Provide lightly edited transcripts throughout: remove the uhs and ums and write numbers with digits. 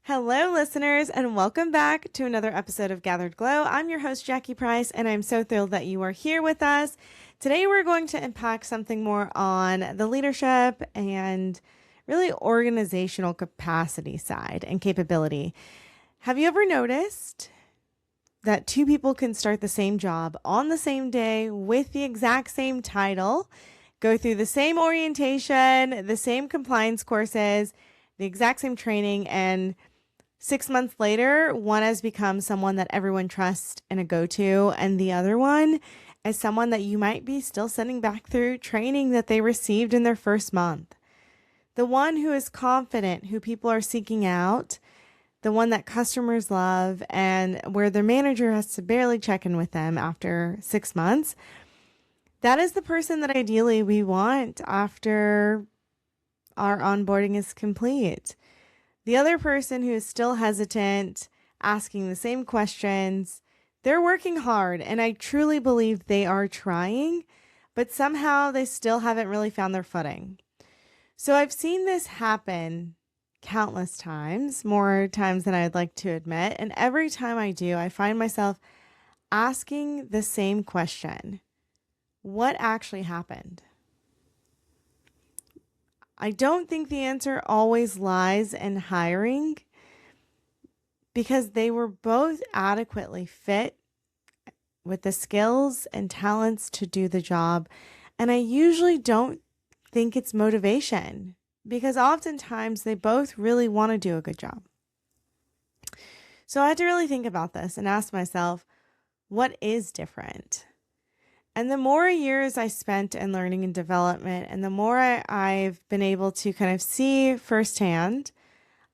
Hello, listeners, and welcome back to another episode of Gathered Glow. I'm your host, Jackie Price, and I'm so thrilled that you are here with us. Today, we're going to unpack something more on the leadership and really organizational capacity side and capability. Have you ever noticed that two people can start the same job on the same day with the exact same title, go through the same orientation, the same compliance courses, the exact same training, and 6 months later, one has become someone that everyone trusts and a go-to, and the other one is someone that you might be still sending back through training that they received in their first month. The one who is confident, who people are seeking out, the one that customers love, and where their manager has to barely check in with them after 6 months, that is the person that ideally we want after our onboarding is complete. The other person who is still hesitant, asking the same questions, they're working hard, and I truly believe they are trying, but somehow they still haven't really found their footing. So I've seen this happen countless times, more times than I'd like to admit, and every time I do, I find myself asking the same question: what actually happened? I don't think the answer always lies in hiring, because they were both adequately fit with the skills and talents to do the job. And I usually don't think it's motivation, because oftentimes they both really want to do a good job. So I had to really think about this and ask myself, what is different? And the more years I spent in learning and development, and the more I've been able to kind of see firsthand,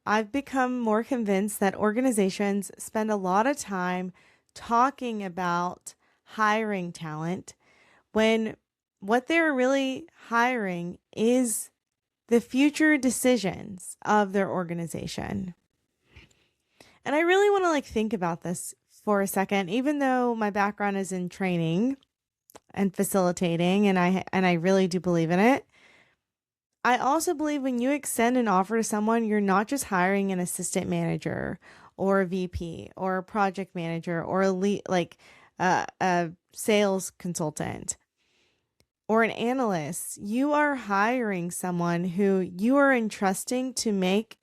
I've become more convinced that organizations spend a lot of time talking about hiring talent when what they're really hiring is the future decisions of their organization. And I really want to think about this for a second, even though my background is in training and facilitating, and I really do believe in it. I also believe when you extend an offer to someone, you're not just hiring an assistant manager or a VP or a project manager or a sales consultant or an analyst. You are hiring someone who you are entrusting to make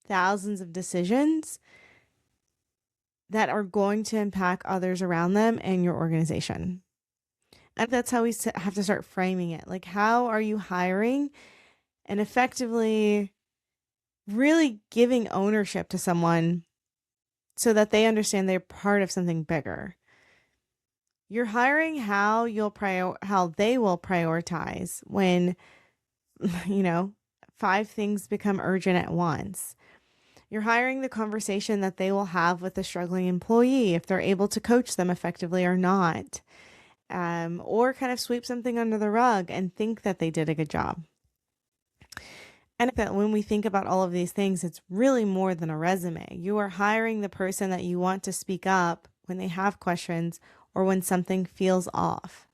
thousands of decisions that are going to impact others around them and your organization. And that's how we have to start framing it. How are you hiring and effectively really giving ownership to someone so that they understand they're part of something bigger? You're hiring how they will prioritize when, 5 things become urgent at once. You're hiring the conversation that they will have with a struggling employee, if they're able to coach them effectively or not. Or kind of sweep something under the rug and think that they did a good job. And that when we think about all of these things, it's really more than a resume. You are hiring the person that you want to speak up when they have questions or when something feels off.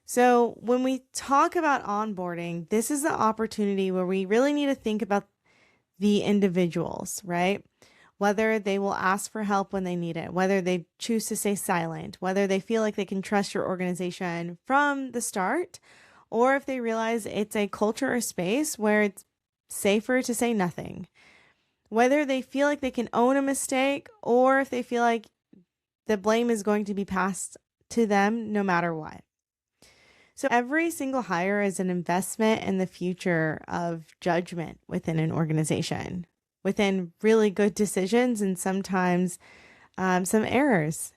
So when we talk about onboarding, this is the opportunity where we really need to think about the individuals, right? Whether they will ask for help when they need it, whether they choose to stay silent, whether they feel like they can trust your organization from the start, or if they realize it's a culture or space where it's safer to say nothing, whether they feel like they can own a mistake, or if they feel like the blame is going to be passed to them no matter what. So every single hire is an investment in the future of judgment within an organization, within really good decisions and sometimes some errors.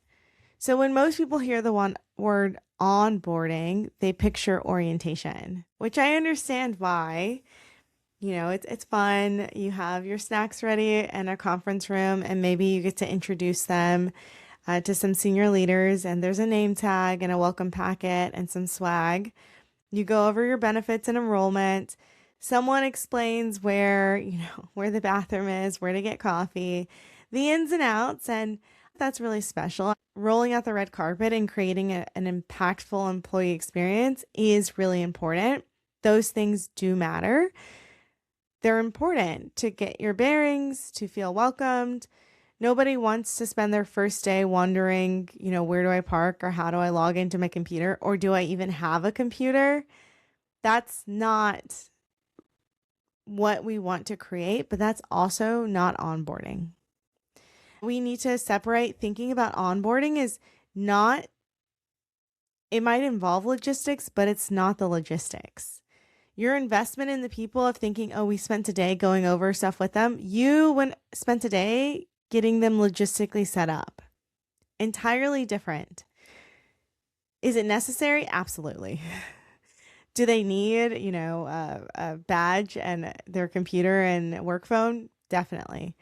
So when most people hear the word onboarding, they picture orientation, which I understand why. It's fun. You have your snacks ready in a conference room, and maybe you get to introduce them to some senior leaders, and there's a name tag and a welcome packet and some swag. You go over your benefits and enrollment. Someone explains where the bathroom is, where to get coffee, the ins and outs, and that's really special. Rolling out the red carpet and creating an impactful employee experience is really important. Those things do matter. they're important to get your bearings, to feel welcomed. Nobody wants to spend their first day wondering, where do I park, or how do I log into my computer, or do I even have a computer? That's not what we want to create, but that's also not onboarding. We need to separate. Thinking about onboarding is not, it might involve logistics, but it's not the logistics. Your investment in the people of thinking, oh, we spent a day going over stuff with them. You spent a day getting them logistically set up. Entirely different. Is it necessary? Absolutely. Do they need, a badge and their computer and work phone? Definitely.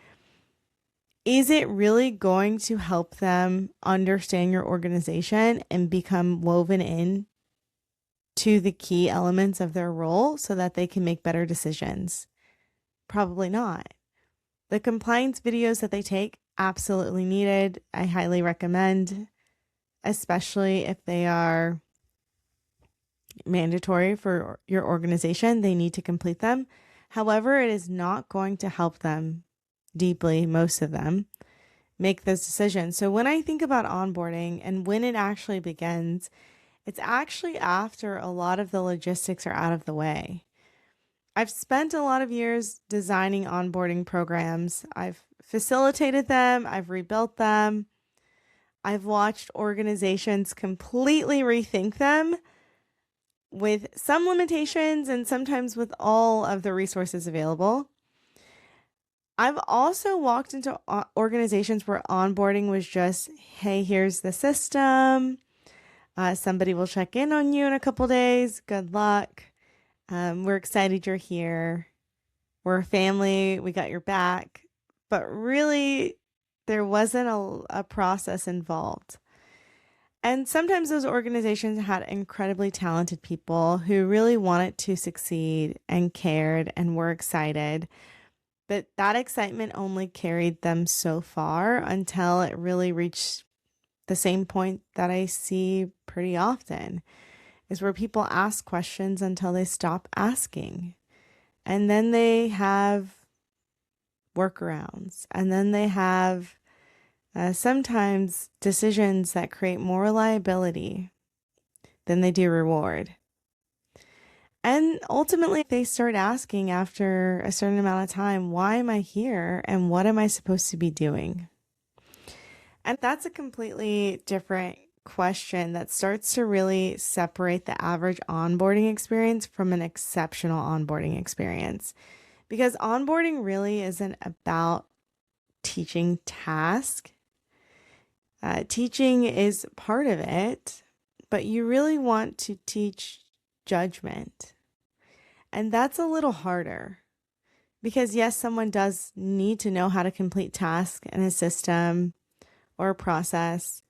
Is it really going to help them understand your organization and become woven in to the key elements of their role so that they can make better decisions? Probably not. The compliance videos that they take, absolutely needed. I highly recommend, especially if they are mandatory for your organization. They need to complete them. However, it is not going to help them deeply, most of them, make those decisions. So when I think about onboarding and when it actually begins, it's actually after a lot of the logistics are out of the way. I've spent a lot of years designing onboarding programs. I've facilitated them. I've rebuilt them. I've watched organizations completely rethink them with some limitations and sometimes with all of the resources available. I've also walked into organizations where onboarding was just, hey, here's the system. Somebody will check in on you in a couple days. Good luck. We're excited you're here. We're a family. We got your back. But really, there wasn't a process involved. And sometimes those organizations had incredibly talented people who really wanted to succeed and cared and were excited. But that excitement only carried them so far until it really reached the same point that I see pretty often, is where people ask questions until they stop asking. And then they have workarounds. And then they have sometimes decisions that create more liability than they do reward. And ultimately, they start asking after a certain amount of time, why am I here and what am I supposed to be doing? And that's a completely different question that starts to really separate the average onboarding experience from an exceptional onboarding experience. Because onboarding really isn't about teaching task. Teaching is part of it, but you really want to teach judgment. And that's a little harder because, yes, someone does need to know how to complete tasks in a system or a process,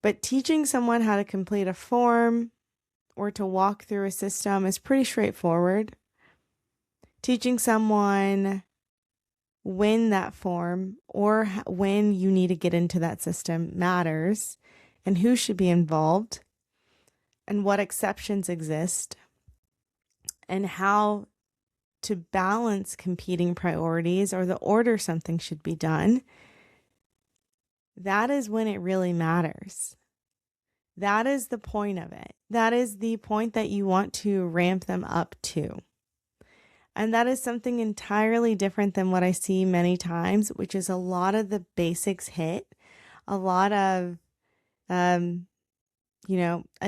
but teaching someone how to complete a form or to walk through a system is pretty straightforward. Teaching someone when that form or when you need to get into that system matters, and who should be involved, and what exceptions exist, and how to balance competing priorities or the order something should be done. That is when it really matters. That is the point of it. That is the point that you want to ramp them up to. And that is something entirely different than what I see many times, which is a lot of the basics hit, a lot of, a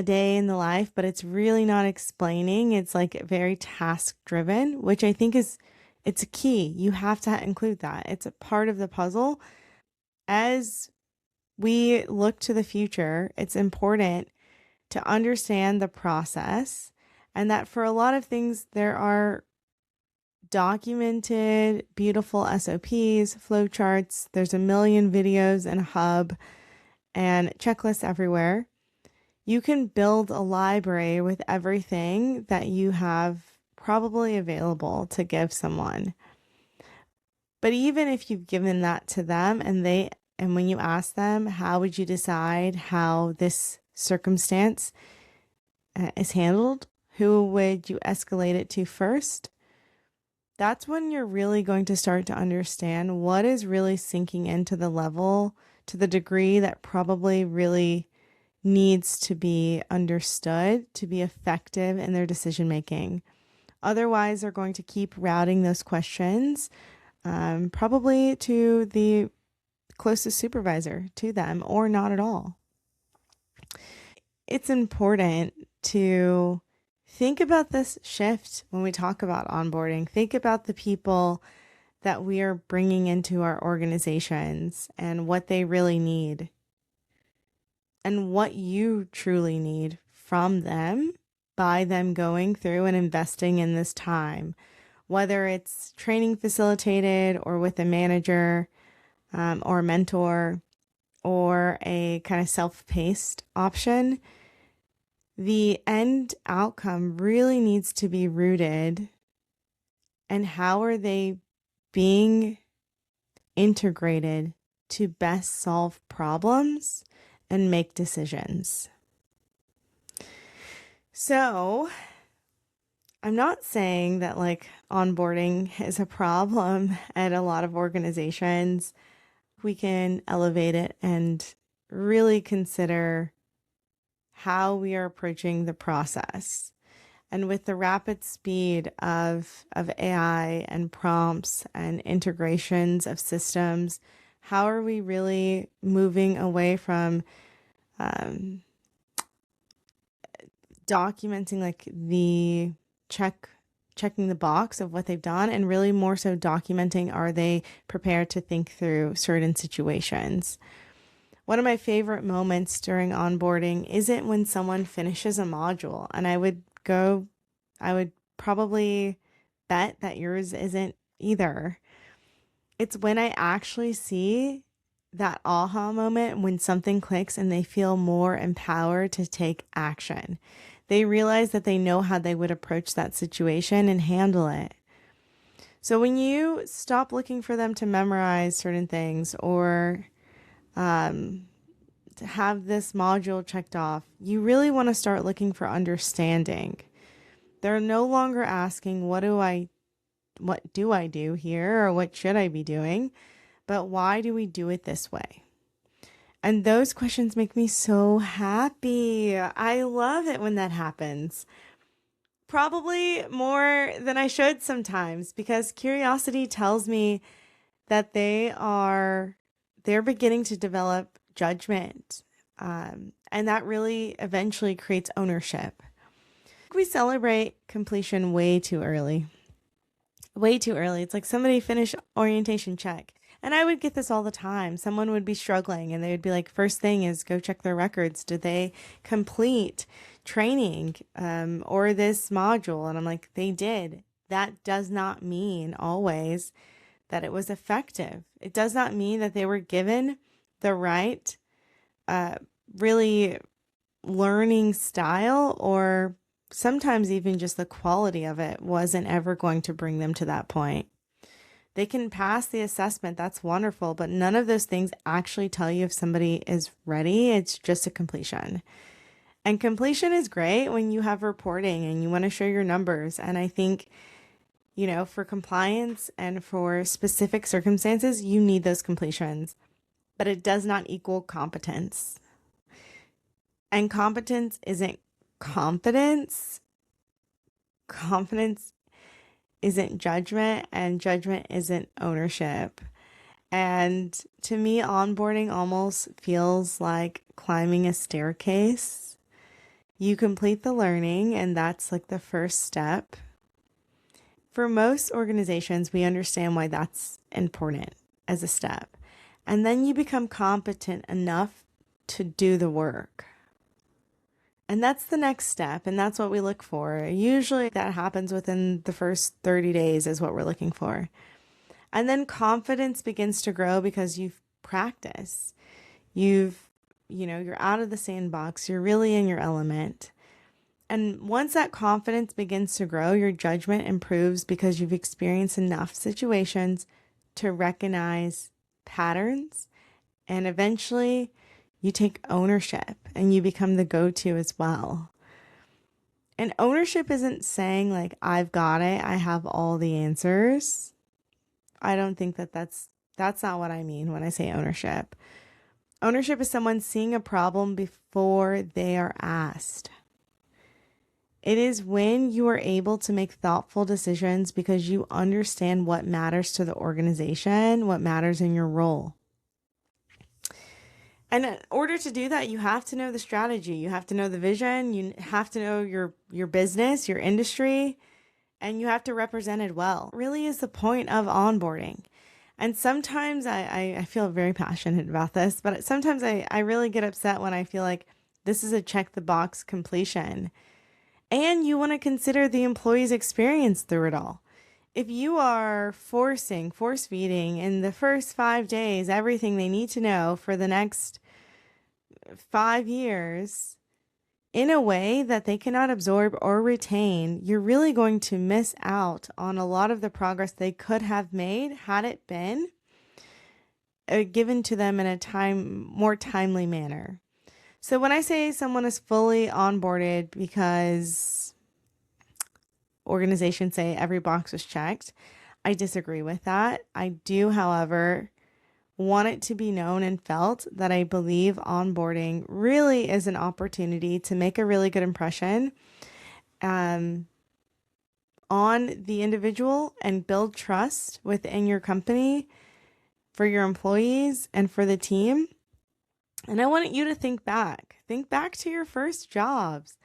day in the life, but it's really not explaining. It's like very task driven, which I think it's a key. You have to include that. It's a part of the puzzle. As we look to the future, it's important to understand the process, and that for a lot of things, there are documented, beautiful SOPs, flowcharts. There's a million videos and a hub and checklists everywhere. You can build a library with everything that you have probably available to give someone. But even if you've given that to them and when you ask them, how would you decide how this circumstance is handled? Who would you escalate it to first? that's when you're really going to start to understand what is really sinking into the level, to the degree that probably really needs to be understood to be effective in their decision making. Otherwise, they're going to keep routing those questions, probably to the closest supervisor to them or not at all. It's important to think about this shift when we talk about onboarding. Think about the people that we are bringing into our organizations and what they really need and what you truly need from them by them going through and investing in this time, whether it's training facilitated or with a manager or a mentor or a kind of self-paced option. The end outcome really needs to be rooted in how are they being integrated to best solve problems and make decisions. So I'm not saying that like onboarding is a problem at a lot of organizations. We can elevate it and really consider how we are approaching the process. And with the rapid speed of AI and prompts and integrations of systems, how are we really moving away from documenting like the checking the box of what they've done and really more so documenting, are they prepared to think through certain situations? One of my favorite moments during onboarding isn't when someone finishes a module, and I would probably bet that yours isn't either. It's when I actually see that aha moment when something clicks and they feel more empowered to take action. They realize that they know how they would approach that situation and handle it. So when you stop looking for them to memorize certain things or to have this module checked off, you really want to start looking for understanding. They're no longer asking, what do I do here, or what should I be doing? But why do we do it this way? And those questions make me so happy. I love it when that happens. Probably more than I should sometimes, because curiosity tells me that they're beginning to develop judgment. And that really eventually creates ownership. We celebrate completion way too early. Way too early. It's like somebody finished orientation, check. And I would get this all the time. Someone would be struggling and they would be like, first thing is go check their records. Did they complete training or this module? And I'm like, they did. That does not mean always that it was effective. It does not mean that they were given the right really learning style, or sometimes even just the quality of it wasn't ever going to bring them to that point. They can pass the assessment, that's wonderful, but none of those things actually tell you if somebody is ready. It's just a completion. And completion is great when you have reporting and you want to show your numbers. And I think, for compliance and for specific circumstances, you need those completions, but it does not equal competence. And competence isn't confidence. Confidence isn't judgment, and judgment isn't ownership. And to me, onboarding almost feels like climbing a staircase. You complete the learning, and that's like the first step. For most organizations, we understand why that's important as a step. And then you become competent enough to do the work. And that's the next step, and that's what we look for. Usually that happens within the first 30 days is what we're looking for. And then confidence begins to grow because you've practiced. You're out of the sandbox. You're really in your element. And once that confidence begins to grow, your judgment improves because you've experienced enough situations to recognize patterns, and eventually you take ownership and you become the go-to as well. And ownership isn't saying like, I've got it, I have all the answers. I don't think that's not what I mean when I say ownership. Ownership is someone seeing a problem before they are asked. It is when you are able to make thoughtful decisions because you understand what matters to the organization, what matters in your role. And in order to do that, you have to know the strategy. You have to know the vision. You have to know your business, your industry, and you have to represent it well. It really is the point of onboarding. And sometimes I feel very passionate about this, but sometimes I really get upset when I feel like this is a check the box completion. And you want to consider the employee's experience through it all. If you are force feeding in the first 5 days everything they need to know for the next 5 years in a way that they cannot absorb or retain, you're really going to miss out on a lot of the progress they could have made had it been given to them in a more timely manner. So when I say someone is fully onboarded because organizations say every box was checked, I disagree with that. I do, however, want it to be known and felt that I believe onboarding really is an opportunity to make a really good impression on the individual and build trust within your company for your employees and for the team. And I want you to think back to your first jobs.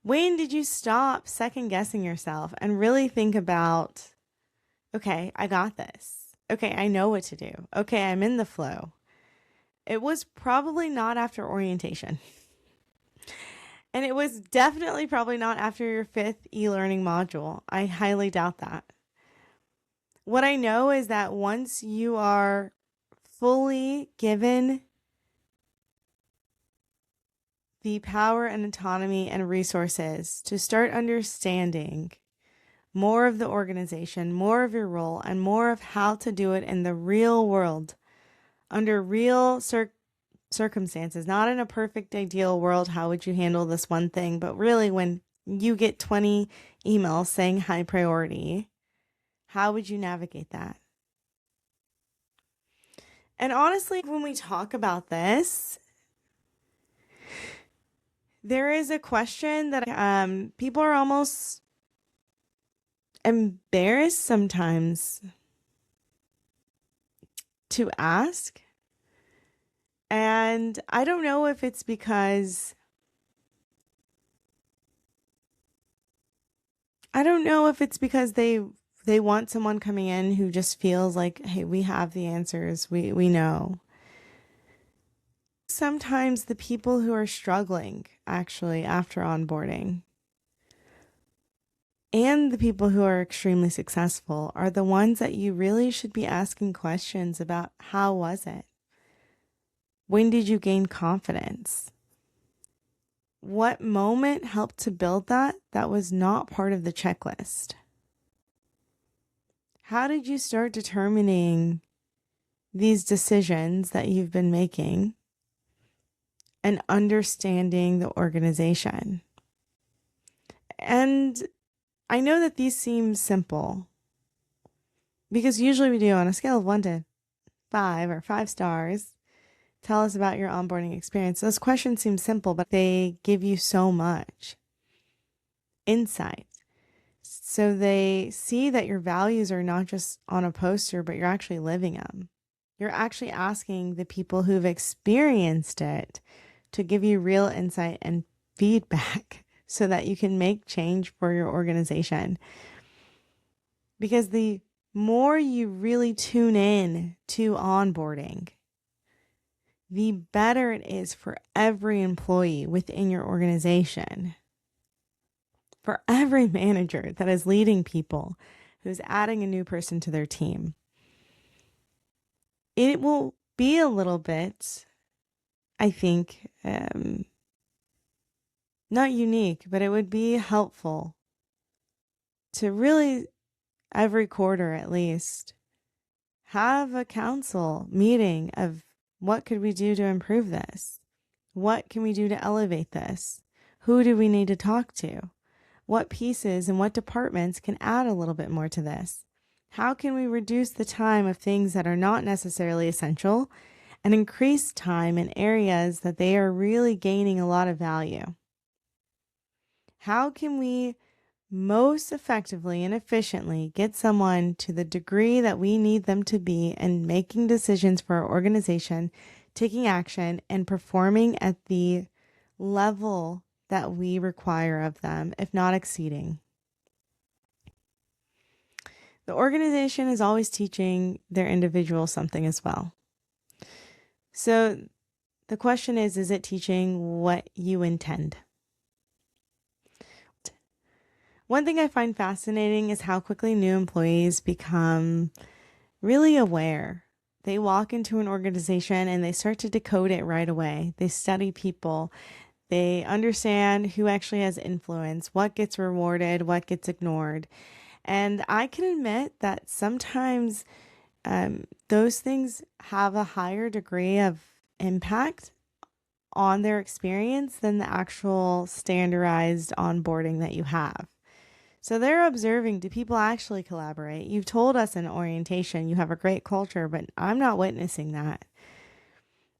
When did you stop second guessing yourself and really think about, okay, I got this. Okay, I know what to do. Okay, I'm in the flow. It was probably not after orientation. And it was definitely probably not after your 5th e-learning module. I highly doubt that. What I know is that once you are fully given the power and autonomy and resources to start understanding more of the organization, more of your role, and more of how to do it in the real world under real circumstances, not in a perfect ideal world. How would you handle this one thing? But really, when you get 20 emails saying high priority, how would you navigate that? And honestly, when we talk about this, there is a question that people are almost embarrassed sometimes to ask. And I don't know if it's because they want someone coming in who just feels like, hey, we have the answers. We know. Sometimes the people who are struggling actually after onboarding and the people who are extremely successful are the ones that you really should be asking questions about. How was it? When did you gain confidence? What moment helped to build that was not part of the checklist? How did you start determining these decisions that you've been making and understanding the organization? And I know that these seem simple because usually we do on a scale of 1 to 5 or 5 stars. Tell us about your onboarding experience. Those questions seem simple, but they give you so much insight. So they see that your values are not just on a poster, but you're actually living them. You're actually asking the people who've experienced it to give you real insight and feedback so that you can make change for your organization. Because the more you really tune in to onboarding, the better it is for every employee within your organization, for every manager that is leading people, who's adding a new person to their team. It will be a little bit, I think, not unique, but it would be helpful to really, every quarter at least, have a council meeting of what could we do to improve this? What can we do to elevate this? Who do we need to talk to? what pieces and what departments can add a little bit more to this? How can we reduce the time of things that are not necessarily essential and increase time in areas that they are really gaining a lot of value? How can we most effectively and efficiently get someone to the degree that we need them to be and making decisions for our organization, taking action, and performing at the level that we require of them, if not exceeding? The organization is always teaching their individual something as well. So the question is it teaching what you intend? One thing I find fascinating is how quickly new employees become really aware. They walk into an organization and they start to decode it right away. They study people. They understand who actually has influence, what gets rewarded, what gets ignored. And I can admit that sometimes those things have a higher degree of impact on their experience than the actual standardized onboarding that you have. So they're observing, do people actually collaborate? You've told us in orientation you have a great culture, but I'm not witnessing that.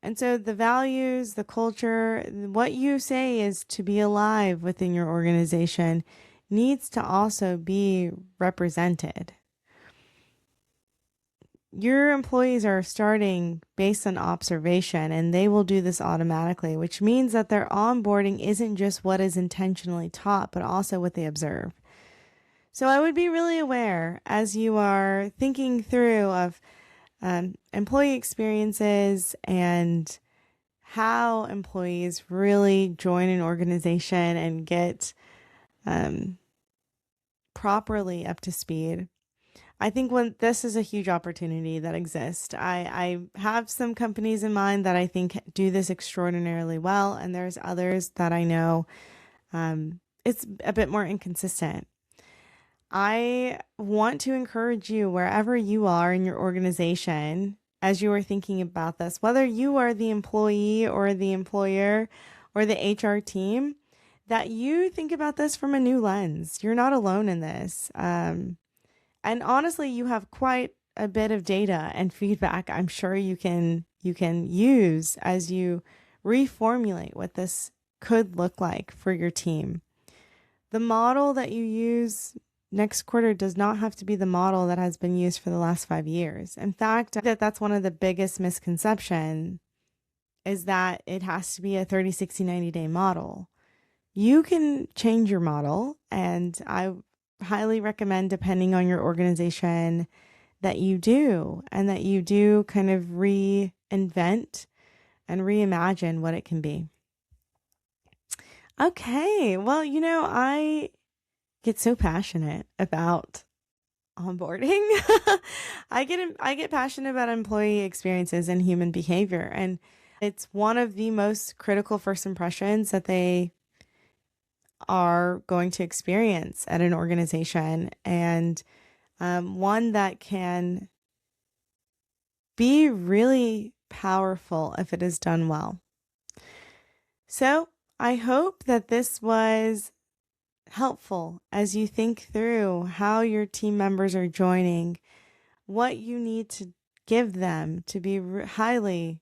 And so the values, the culture, what you say is to be alive within your organization needs to also be represented. Your employees are starting based on observation, and they will do this automatically, which means that their onboarding isn't just what is intentionally taught, but also what they observe. So I would be really aware as you are thinking through of employee experiences and how employees really join an organization and get properly up to speed. I think this is a huge opportunity that exists. I have some companies in mind that I think do this extraordinarily well, and there's others that I know it's a bit more inconsistent. I want to encourage you wherever you are in your organization as you are thinking about this, whether you are the employee or the employer or the HR team, that you think about this from a new lens. You're not alone in this. And honestly, you have quite a bit of data and feedback I'm sure you can use as you reformulate what this could look like for your team. The model that you use next quarter does not have to be the model that has been used for the last 5 years. In fact, that's one of the biggest misconceptions is that it has to be a 30, 60, 90-day model. You can change your model, and I highly recommend, depending on your organization, that you do, and that you do kind of reinvent and reimagine what it can be. Okay, well, I get so passionate about onboarding. I get passionate about employee experiences and human behavior, and it's one of the most critical first impressions that they are going to experience at an organization, and one that can be really powerful if it is done well. So I hope that this was helpful as you think through how your team members are joining, what you need to give them to be highly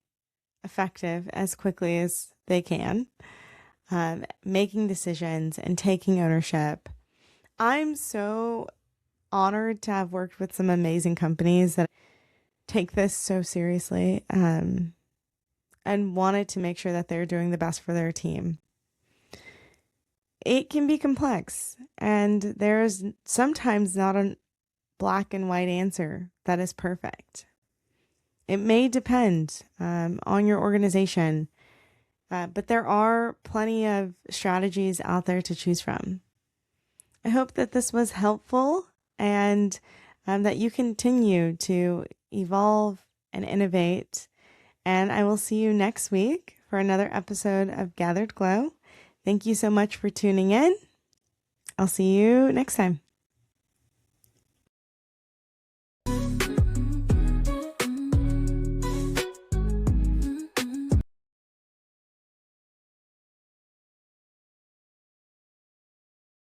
effective as quickly as they can, making decisions and taking ownership. I'm so honored to have worked with some amazing companies that take this so seriously and wanted to make sure that they're doing the best for their team. It can be complex, and there's sometimes not a black and white answer that is perfect. It may depend on your organization, but there are plenty of strategies out there to choose from. I hope that this was helpful and that you continue to evolve and innovate. And I will see you next week for another episode of Gathered Glow. Thank you so much for tuning in. I'll see you next time.